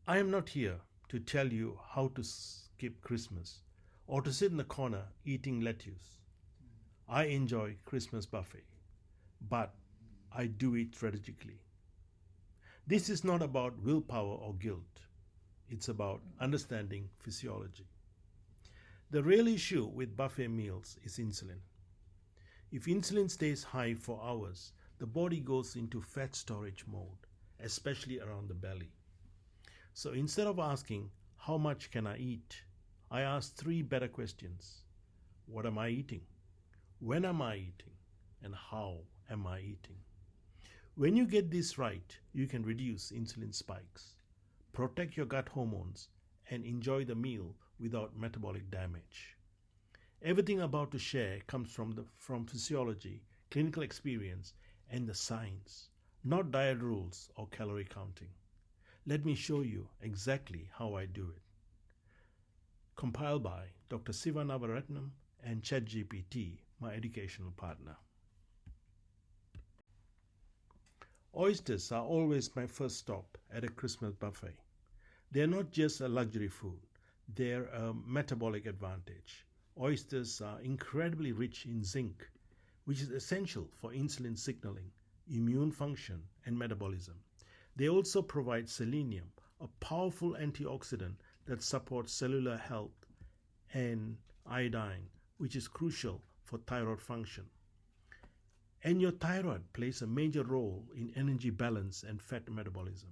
I am not here to tell you how to skip Christmas or to sit in the corner eating lettuce. I enjoy Christmas buffet, but I do it strategically. This is not about willpower or guilt. It's about understanding physiology. The real issue with buffet meals is insulin. If insulin stays high for hours, the body goes into fat storage mode, especially around the belly. So instead of asking, how much can I eat? I ask three better questions. What am I eating? When am I eating? And how am I eating? When you get this right, you can reduce insulin spikes, protect your gut hormones, and enjoy the meal without metabolic damage. Everything I'm about to share comes from physiology, clinical experience, and the science, not diet rules or calorie counting. Let me show you exactly how I do it. Compiled by Dr. Siva Navaratnam and ChatGPT, my educational partner. Oysters are always my first stop at a Christmas buffet. They're not just a luxury food, they're a metabolic advantage. Oysters are incredibly rich in zinc, which is essential for insulin signaling, immune function, and metabolism. They also provide selenium, a powerful antioxidant that supports cellular health, and iodine, which is crucial for thyroid function. And your thyroid plays a major role in energy balance and fat metabolism.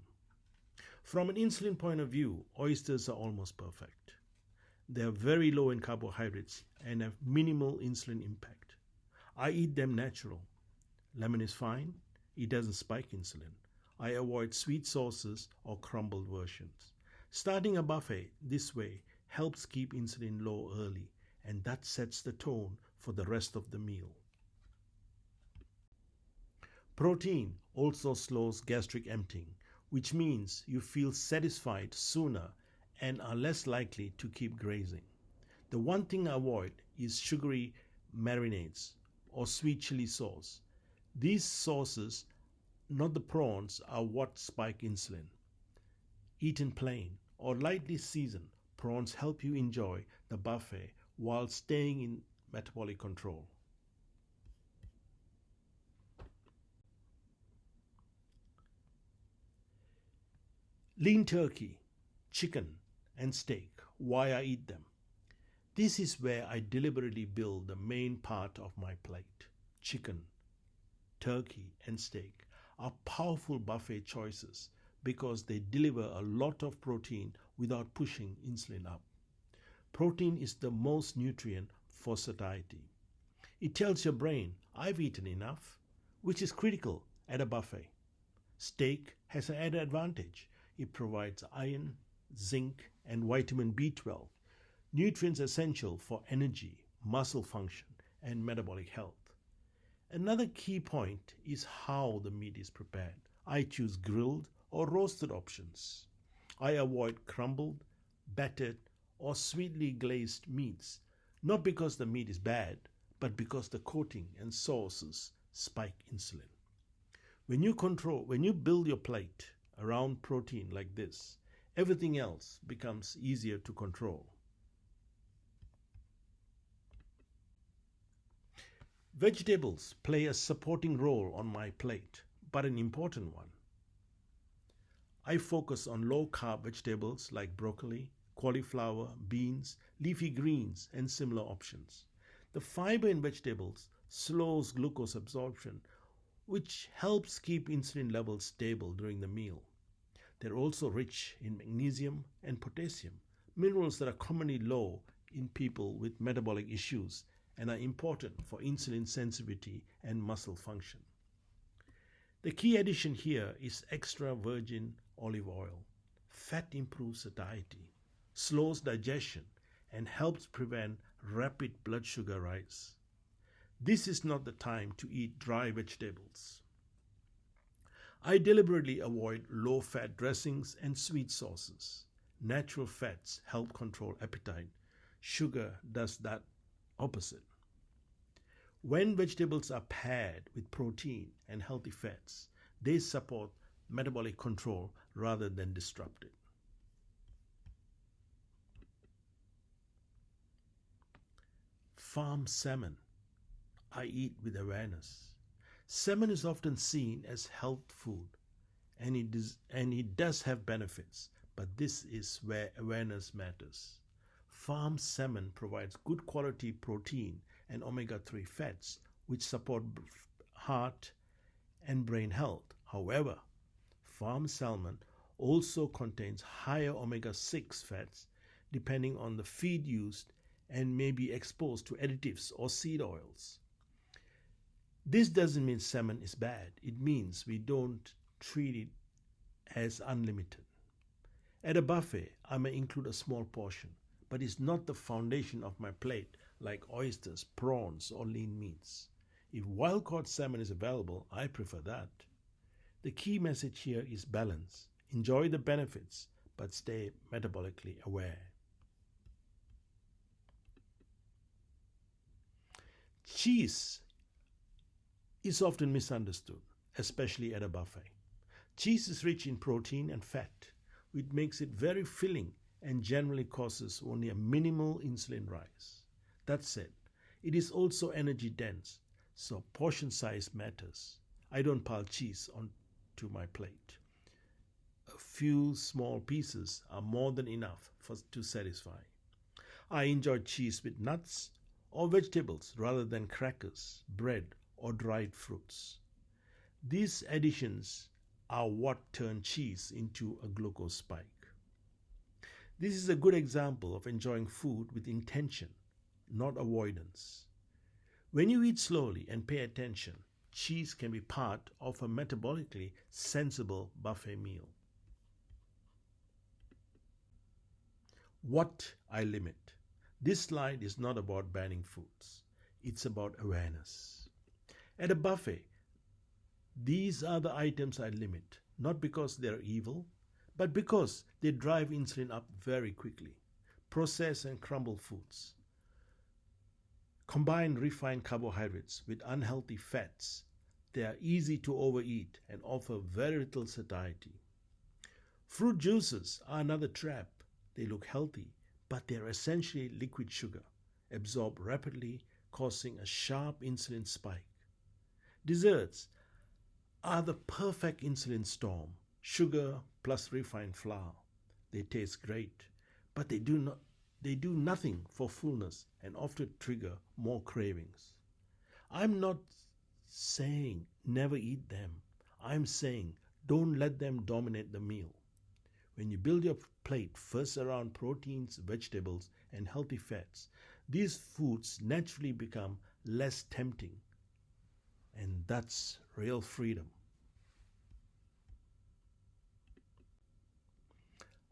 From an insulin point of view, oysters are almost perfect. They are very low in carbohydrates and have minimal insulin impact. I eat them natural. Lemon is fine, it doesn't spike insulin. I avoid sweet sauces or crumbled versions. Starting a buffet this way helps keep insulin low early, and that sets the tone for the rest of the meal. Protein also slows gastric emptying, which means you feel satisfied sooner and are less likely to keep grazing. The one thing I avoid is sugary marinades or sweet chili sauce. These sauces, not the prawns, are what spike insulin. Eaten plain or lightly seasoned, prawns help you enjoy the buffet while staying in metabolic control. Lean turkey, chicken, and steak, why I eat them. This is where I deliberately build the main part of my plate. Chicken, turkey, and steak are powerful buffet choices because they deliver a lot of protein without pushing insulin up. Protein is the most nutrient for satiety. It tells your brain, I've eaten enough, which is critical at a buffet. Steak has an added advantage. It provides iron, zinc, and vitamin B12, nutrients essential for energy, muscle function, and metabolic health. Another key point is how the meat is prepared. I choose grilled or roasted options. I avoid crumbled, battered, or sweetly glazed meats, not because the meat is bad, but because the coating and sauces spike insulin. When you build your plate around protein like this, everything else becomes easier to control. Vegetables play a supporting role on my plate, but an important one. I focus on low-carb vegetables like broccoli, cauliflower, beans, leafy greens, and similar options. The fiber in vegetables slows glucose absorption, which helps keep insulin levels stable during the meal. They're also rich in magnesium and potassium, minerals that are commonly low in people with metabolic issues and are important for insulin sensitivity and muscle function. The key addition here is extra virgin olive oil. Fat improves satiety, slows digestion, and helps prevent rapid blood sugar rise. This is not the time to eat dry vegetables. I deliberately avoid low-fat dressings and sweet sauces. Natural fats help control appetite. Sugar does that opposite. When vegetables are paired with protein and healthy fats, they support metabolic control rather than disrupt it. farm salmon. I eat with awareness. Salmon is often seen as health food, and it does have benefits, but this is where awareness matters. Farm salmon provides good quality protein and omega-3 fats, which support heart and brain health. However, farm salmon also contains higher omega-6 fats depending on the feed used and may be exposed to additives or seed oils. This doesn't mean salmon is bad. It means we don't treat it as unlimited. At a buffet, I may include a small portion, but it's not the foundation of my plate like oysters, prawns, or lean meats. If wild-caught salmon is available, I prefer that. The key message here is balance. Enjoy the benefits, but stay metabolically aware. Cheese is often misunderstood, especially at a buffet. Cheese is rich in protein and fat, which makes it very filling and generally causes only a minimal insulin rise. That said, it is also energy dense, so portion size matters. I don't pile cheese onto my plate. A few small pieces are more than enough to satisfy. I enjoy cheese with nuts or vegetables rather than crackers, bread, or dried fruits. These additions are what turn cheese into a glucose spike. This is a good example of enjoying food with intention, not avoidance. When you eat slowly and pay attention, cheese can be part of a metabolically sensible buffet meal. What I limit. This slide is not about banning foods. It's about awareness. At a buffet, these are the items I limit, not because they're evil, but because they drive insulin up very quickly. Processed and crumbled foods. Combine refined carbohydrates with unhealthy fats. They are easy to overeat and offer very little satiety. Fruit juices are another trap. They look healthy, but they are essentially liquid sugar, absorbed rapidly, causing a sharp insulin spike. Desserts are the perfect insulin storm. Sugar plus refined flour. They taste great, but they do nothing for fullness and often trigger more cravings. I'm not saying never eat them. I'm saying don't let them dominate the meal. When you build your plate first around proteins, vegetables, and healthy fats, these foods naturally become less tempting. And that's real freedom.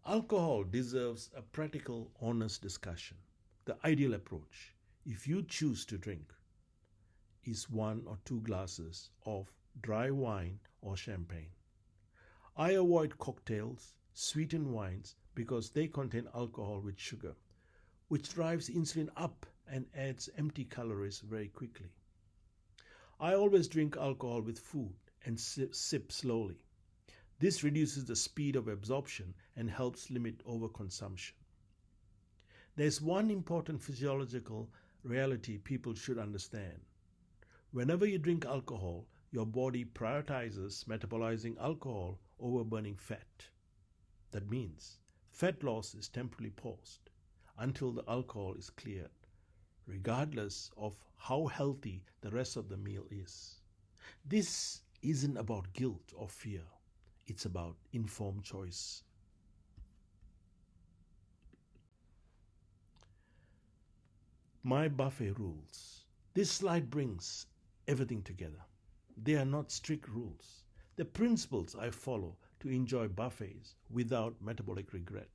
Alcohol deserves a practical, honest discussion. The ideal approach, if you choose to drink, is 1 or 2 glasses of dry wine or champagne. I avoid cocktails, sweetened wines, because they contain alcohol with sugar, which drives insulin up and adds empty calories very quickly. I always drink alcohol with food and sip slowly. This reduces the speed of absorption and helps limit overconsumption. There's one important physiological reality people should understand. Whenever you drink alcohol, your body prioritizes metabolizing alcohol over burning fat. That means fat loss is temporarily paused until the alcohol is cleared, regardless of how healthy the rest of the meal is. This isn't about guilt or fear. It's about informed choice. My buffet rules. This slide brings everything together. They are not strict rules. The principles I follow to enjoy buffets without metabolic regret.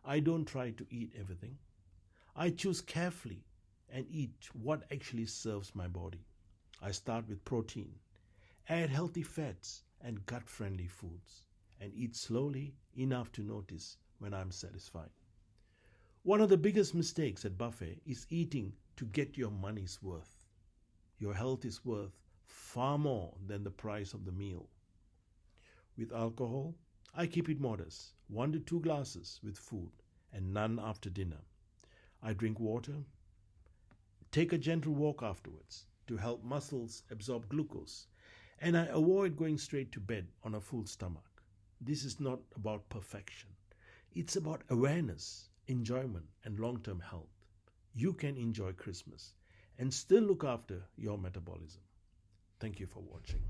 I don't try to eat everything. I choose carefully and eat what actually serves my body. I start with protein, add healthy fats and gut-friendly foods, and eat slowly enough to notice when I'm satisfied. One of the biggest mistakes at buffet is eating to get your money's worth. Your health is worth far more than the price of the meal. With alcohol, I keep it modest, 1 to 2 glasses with food and none after dinner. I drink water take a gentle walk afterwards to help muscles absorb glucose, and I avoid going straight to bed on a full stomach. This is not about perfection. It's about awareness, enjoyment, and long-term health. You can enjoy Christmas and still look after your metabolism. Thank you for watching.